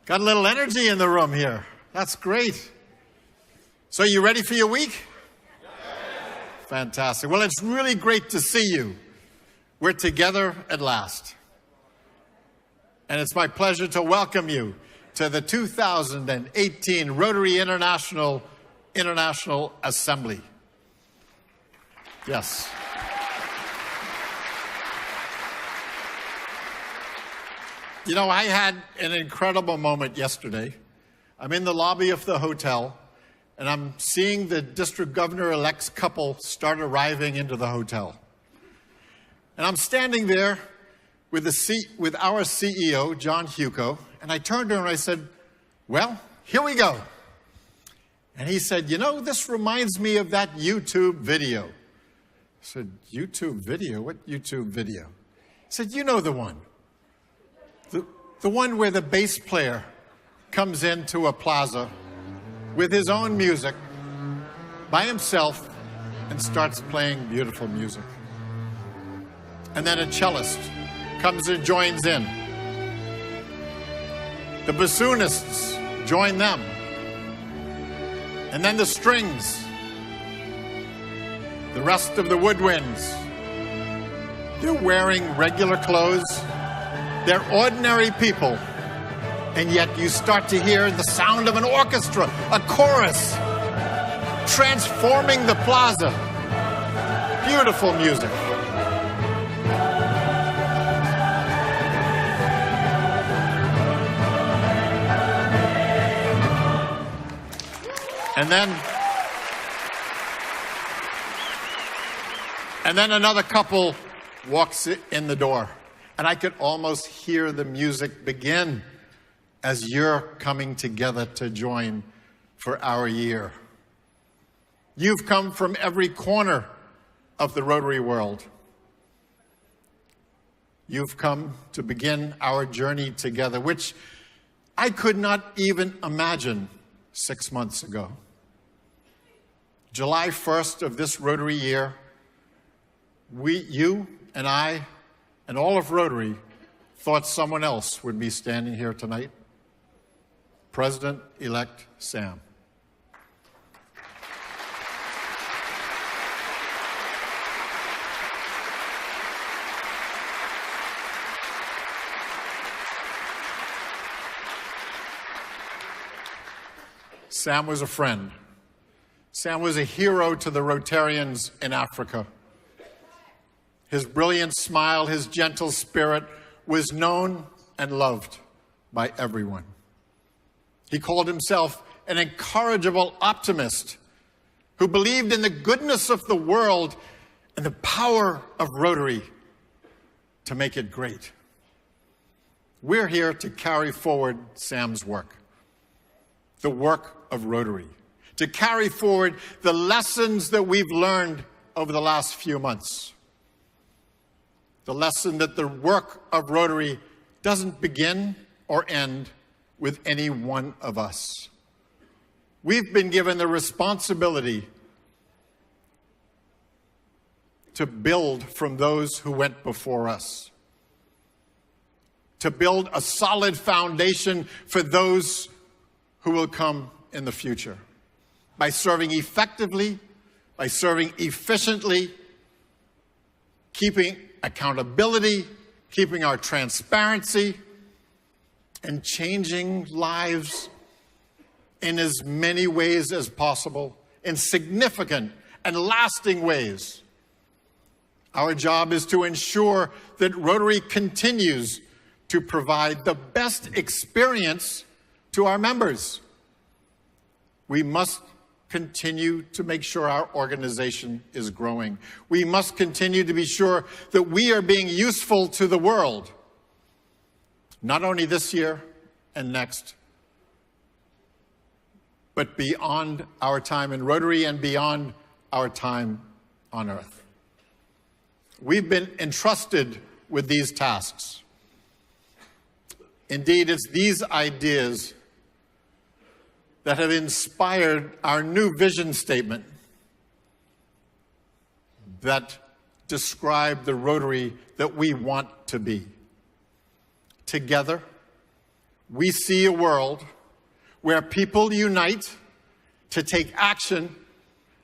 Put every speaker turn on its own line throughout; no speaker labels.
Got a little energy in the room here. That's great. So you ready for your week? Fantastic. Well, it's really great to see you. We're together at last. And it's my pleasure to welcome you to the 2018 Rotary International Assembly. Yes. You know, I had an incredible moment yesterday. I'm in the lobby of the hotel, and I'm seeing the district governor-elect's couple start arriving into the hotel. And I'm standing there with our CEO, John Hugo, and I turned to him and I said, well, here we go. And he said, you know, this reminds me of that YouTube video. I said, YouTube video? What YouTube video? He said, you know the one. The one where the bass player comes into a plaza with his own music by himself and starts playing beautiful music. And then a cellist comes and joins in. The bassoonists join them. And then the strings. The rest of the woodwinds. They're wearing regular clothes. They're ordinary people. And yet you start to hear the sound of an orchestra, a chorus, transforming the plaza. Beautiful music. And then another couple walks in the door. And I could almost hear the music begin as you're coming together to join for our year. You've come from every corner of the Rotary world. You've come to begin our journey together, which I could not even imagine 6 months ago. July 1st of this Rotary year, you and I and all of Rotary thought someone else would be standing here tonight. President-elect Sam. Sam was a friend. Sam was a hero to the Rotarians in Africa. His brilliant smile, his gentle spirit was known and loved by everyone. He called himself an incorrigible optimist who believed in the goodness of the world and the power of Rotary to make it great. We're here to carry forward Sam's work, the work of Rotary, to carry forward the lessons that we've learned over the last few months. The lesson that the work of Rotary doesn't begin or end with any one of us. We've been given the responsibility to build from those who went before us, to build a solid foundation for those who will come in the future, by serving effectively, by serving efficiently, keeping accountability, keeping our transparency, and changing lives in as many ways as possible, in significant and lasting ways. Our job is to ensure that Rotary continues to provide the best experience to our members. We must continue to make sure our organization is growing. We must continue to be sure that we are being useful to the world, not only this year and next, but beyond our time in Rotary and beyond our time on Earth. We've been entrusted with these tasks. Indeed, it's these ideas that have inspired our new vision statement that describe the Rotary that we want to be. Together, We see a world where people unite to take action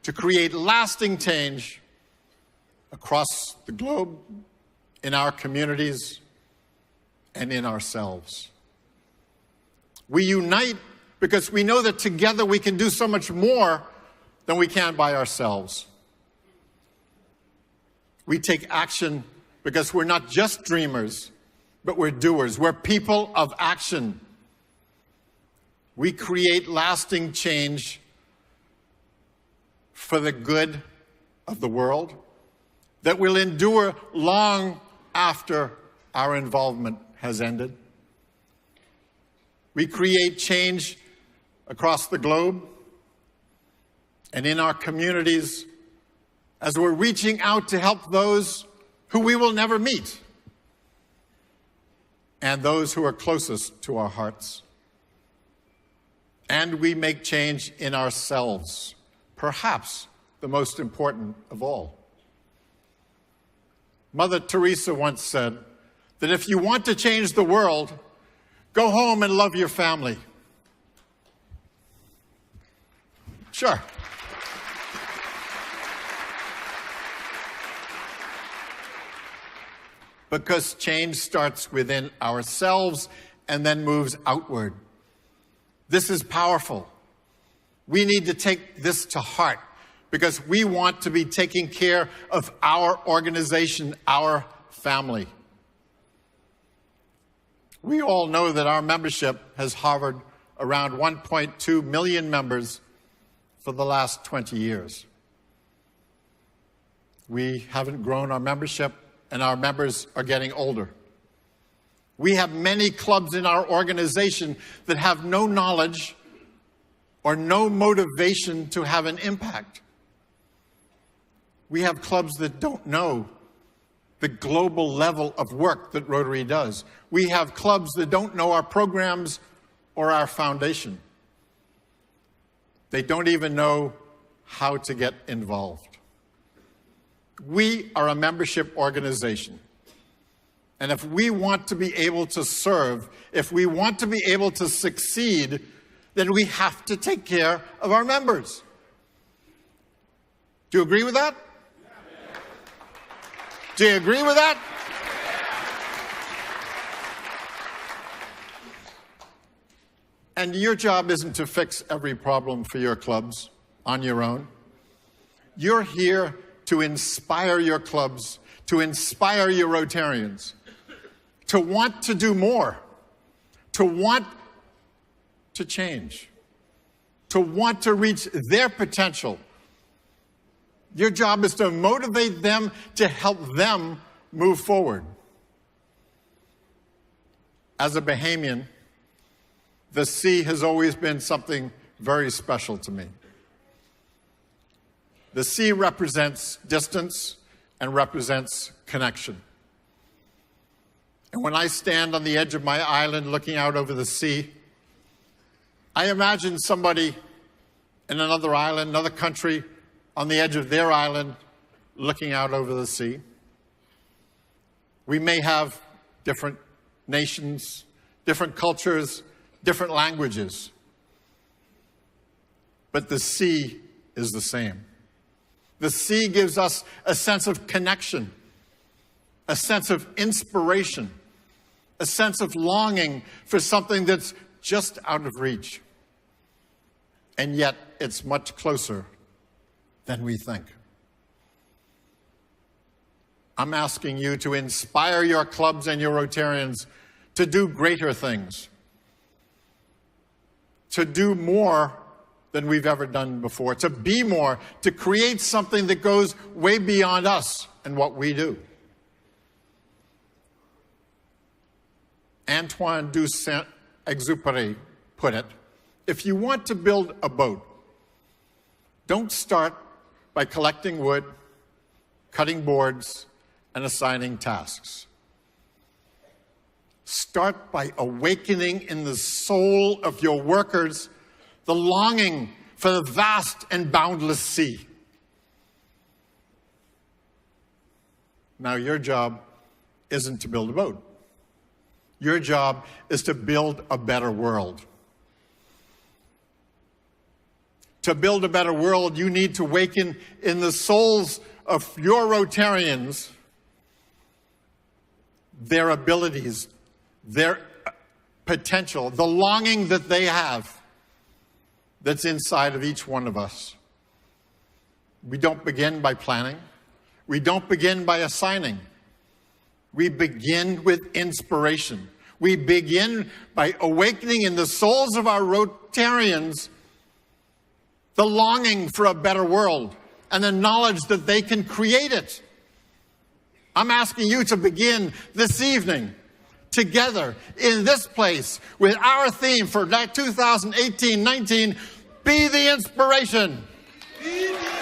to create lasting change across the globe, in our communities, and in ourselves. We unite because we know that together we can do so much more than we can by ourselves. We take action because we're not just dreamers, but we're doers. We're people of action. We create lasting change for the good of the world that will endure long after our involvement has ended. We create change across the globe and in our communities as we're reaching out to help those who we will never meet and those who are closest to our hearts. And we make change in ourselves, perhaps the most important of all. Mother Teresa once said that if you want to change the world, go home and love your family. Sure. Because change starts within ourselves and then moves outward. This is powerful. We need to take this to heart because we want to be taking care of our organization, our family. We all know that our membership has hovered around 1.2 million members for the last 20 years. We haven't grown our membership, and our members are getting older. We have many clubs in our organization that have no knowledge or no motivation to have an impact. We have clubs that don't know the global level of work that Rotary does. We have clubs that don't know our programs or our foundation. They don't even know how to get involved. We are a membership organization. And if we want to be able to serve, if we want to be able to succeed, then we have to take care of our members. Do you agree with that? Do you agree with that? And your job isn't to fix every problem for your clubs on your own. You're here to inspire your clubs, to inspire your Rotarians, to want to do more, to want to change, to want to reach their potential. Your job is to motivate them, to help them move forward. As a Bahamian, the sea has always been something very special to me. The sea represents distance and represents connection. And when I stand on the edge of my island looking out over the sea, I imagine somebody in another island, another country, on the edge of their island, looking out over the sea. We may have different nations, different cultures, different languages, but the sea is the same. The sea gives us a sense of connection, a sense of inspiration, a sense of longing for something that's just out of reach. And yet, it's much closer than we think. I'm asking you to inspire your clubs and your Rotarians to do greater things, to do more than we've ever done before, to be more, to create something that goes way beyond us and what we do. Antoine de Saint-Exupéry put it, if you want to build a boat, don't start by collecting wood, cutting boards, and assigning tasks. Start by awakening in the soul of your workers the longing for the vast and boundless sea. Now, your job isn't to build a boat. Your job is to build a better world. To build a better world, you need to awaken in the souls of your Rotarians their abilities, their potential, the longing that they have that's inside of each one of us. We don't begin by planning. We don't begin by assigning. We begin with inspiration. We begin by awakening in the souls of our Rotarians the longing for a better world and the knowledge that they can create it. I'm asking you to begin this evening together in this place with our theme for 2018-19, Be the Inspiration. Be the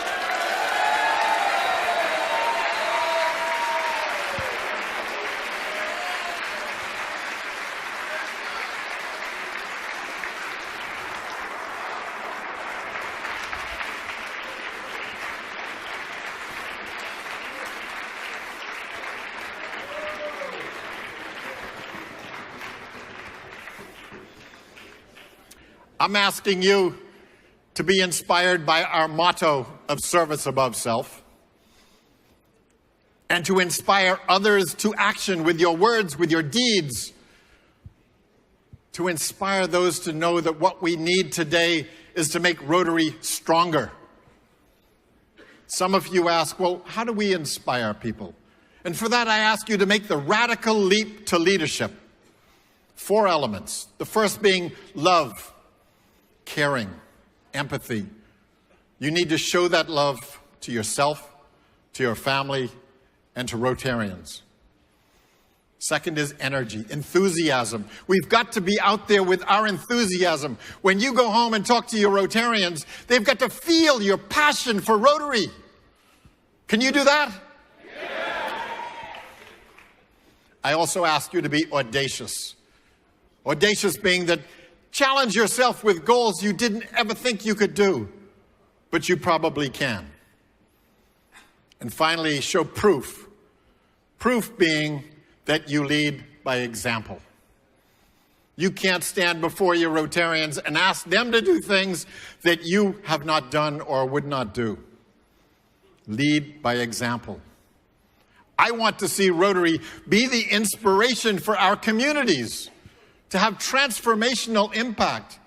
I'm asking you to be inspired by our motto of service above self and to inspire others to action with your words, with your deeds, to inspire those to know that what we need today is to make Rotary stronger. Some of you ask, well, how do we inspire people? And for that, I ask you to make the radical leap to leadership. 4 elements. The first being love. Caring, empathy. You need to show that love to yourself, to your family, and to Rotarians. Second is energy, enthusiasm. We've got to be out there with our enthusiasm. When you go home and talk to your Rotarians, they've got to feel your passion for Rotary. Can you do that? Yeah. I also ask you to be audacious. Audacious being that challenge yourself with goals you didn't ever think you could do, but you probably can. And finally, show proof. Proof being that you lead by example. You can't stand before your Rotarians and ask them to do things that you have not done or would not do. Lead by example. I want to see Rotary be the inspiration for our communities, to have transformational impact,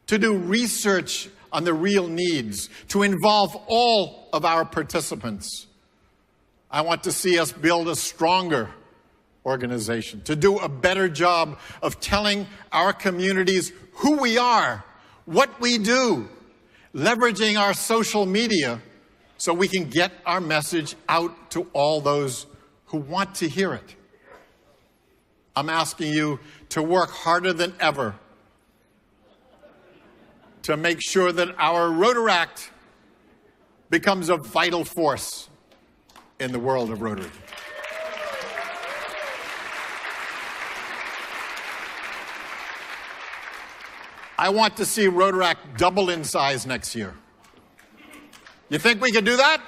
to do research on the real needs, to involve all of our participants. I want to see us build a stronger organization, to do a better job of telling our communities who we are, what we do, leveraging our social media so we can get our message out to all those who want to hear it. I'm asking you to work harder than ever to make sure that our Rotaract becomes a vital force in the world of Rotary. I want to see Rotaract double in size next year. You think we can do that?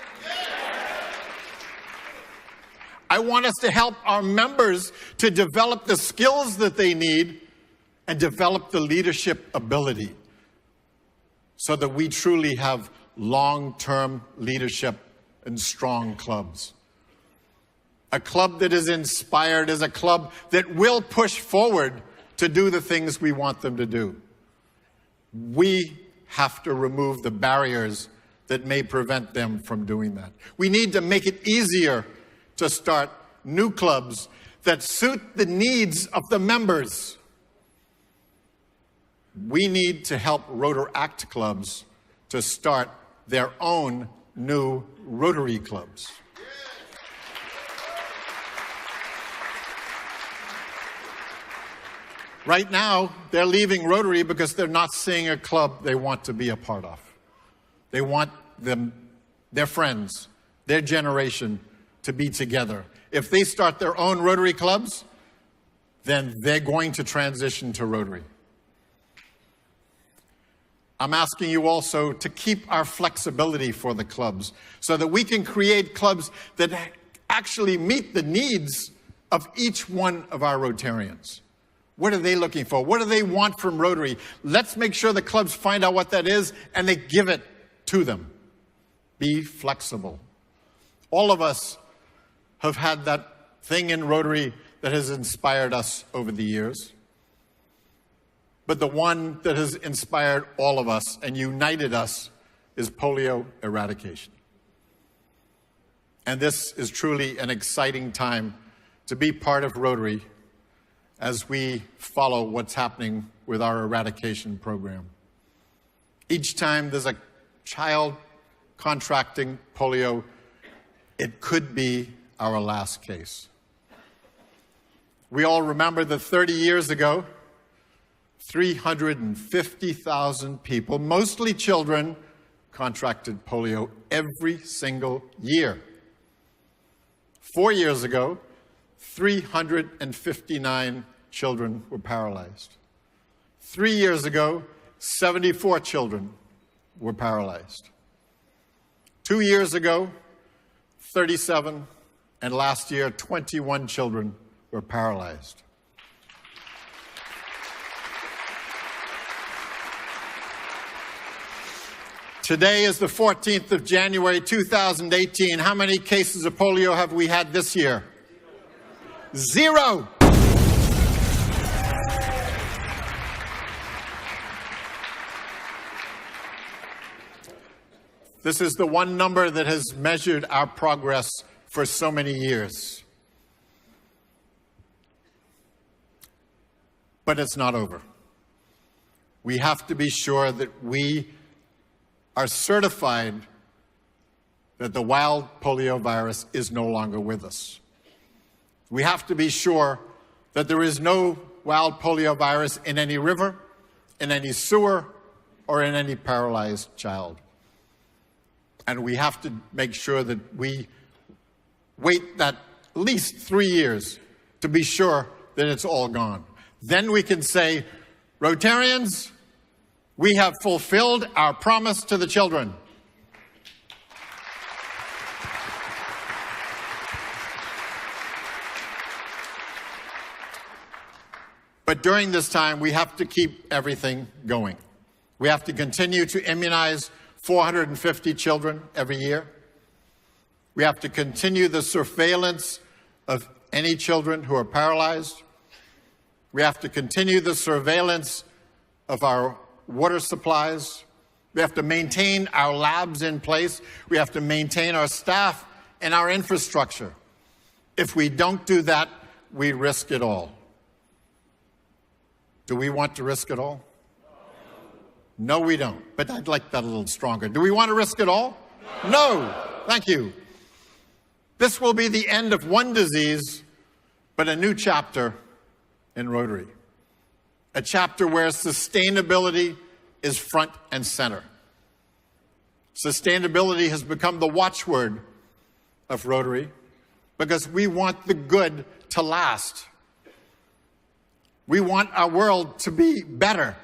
I want us to help our members to develop the skills that they need and develop the leadership ability so that we truly have long-term leadership and strong clubs. A club that is inspired is a club that will push forward to do the things we want them to do. We have to remove the barriers that may prevent them from doing that. We need to make it easier to start new clubs that suit the needs of the members. We need to help Rotaract clubs to start their own new Rotary clubs. Right now, they're leaving Rotary because they're not seeing a club they want to be a part of. They want their friends, their generation, to be together. If they start their own Rotary clubs, then they're going to transition to Rotary. I'm asking you also to keep our flexibility for the clubs so that we can create clubs that actually meet the needs of each one of our Rotarians. What are they looking for? What do they want from Rotary? Let's make sure the clubs find out what that is and they give it to them. Be flexible. All of us have had that thing in Rotary that has inspired us over the years. But the one that has inspired all of us and united us is polio eradication. And this is truly an exciting time to be part of Rotary as we follow what's happening with our eradication program. Each time there's a child contracting polio, it could be our last case. We all remember that 30 years ago, 350,000 people, mostly children, contracted polio every single year. 4 years ago, 359 children were paralyzed. 3 years ago, 74 children were paralyzed. 2 years ago, 37, and last year, 21 children were paralyzed. Today is the 14th of January, 2018. How many cases of polio have we had this year? 0. This is the one number that has measured our progress for so many years. But it's not over. We have to be sure that we are certified that the wild polio virus is no longer with us. We have to be sure that there is no wild polio virus in any river, in any sewer, or in any paralyzed child. And we have to make sure that we wait that at least 3 years to be sure that it's all gone. Then we can say, Rotarians, we have fulfilled our promise to the children. But during this time, we have to keep everything going. We have to continue to immunize 450 children every year. We have to continue the surveillance of any children who are paralyzed. We have to continue the surveillance of our water supplies. We have to maintain our labs in place. We have to maintain our staff and our infrastructure. If we don't do that, we risk it all. Do we want to risk it all? No, we don't. But I'd like that a little stronger. Do we want to risk it all? No. Thank you. This will be the end of one disease, but a new chapter in Rotary. A chapter where sustainability is front and center. Sustainability has become the watchword of Rotary because we want the good to last. We want our world to be better.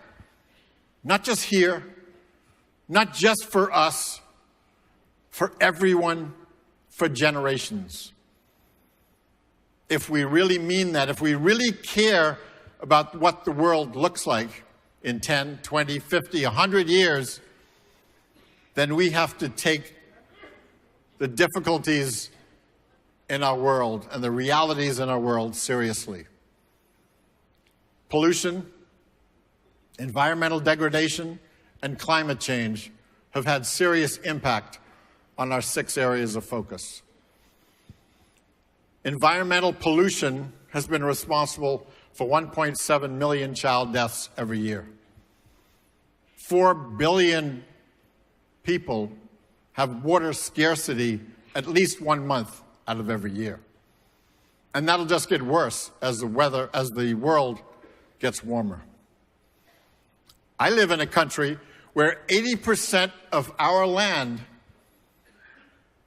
Not just here, not just for us, for everyone, for generations. If we really mean that, if we really care about what the world looks like in 10, 20, 50, 100 years, then we have to take the difficulties in our world and the realities in our world seriously. Pollution, environmental degradation, and climate change have had serious impact on our 6 areas of focus. Environmental pollution has been responsible for 1.7 million child deaths every year. 4 billion people have water scarcity at least 1 month out of every year. And that'll just get worse as the world gets warmer. I live in a country where 80% of our land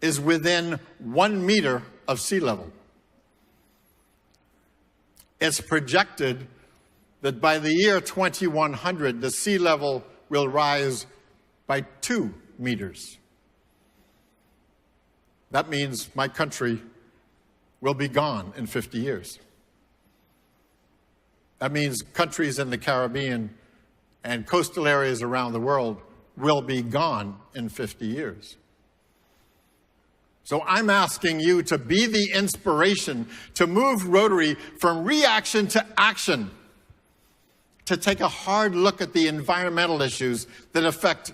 is within 1 meter of sea level. It's projected that by the year 2100, the sea level will rise by 2 meters. That means my country will be gone in 50 years. That means countries in the Caribbean and coastal areas around the world will be gone in 50 years. So I'm asking you to be the inspiration to move Rotary from reaction to action, to take a hard look at the environmental issues that affect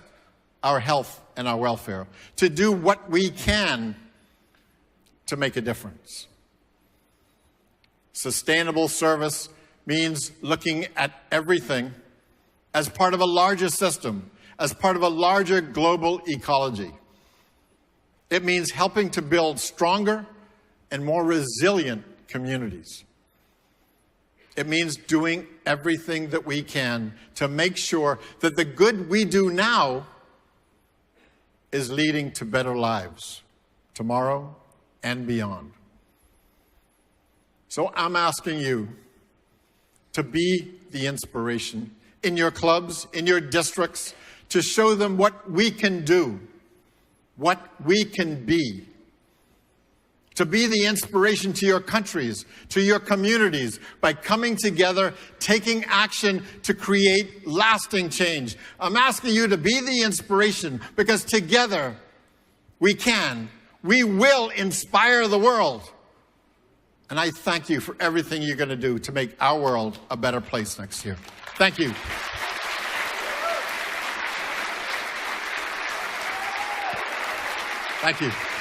our health and our welfare, to do what we can to make a difference. Sustainable service means looking at everything as part of a larger system, as part of a larger global ecology. It means helping to build stronger and more resilient communities. It means doing everything that we can to make sure that the good we do now is leading to better lives tomorrow and beyond. So I'm asking you to be the inspiration in your clubs, in your districts, to show them what we can do, what we can be. To be the inspiration to your countries, to your communities, by coming together, taking action to create lasting change. I'm asking you to be the inspiration because together we will inspire the world. And I thank you for everything you're going to do to make our world a better place next year. Thank you. Thank you.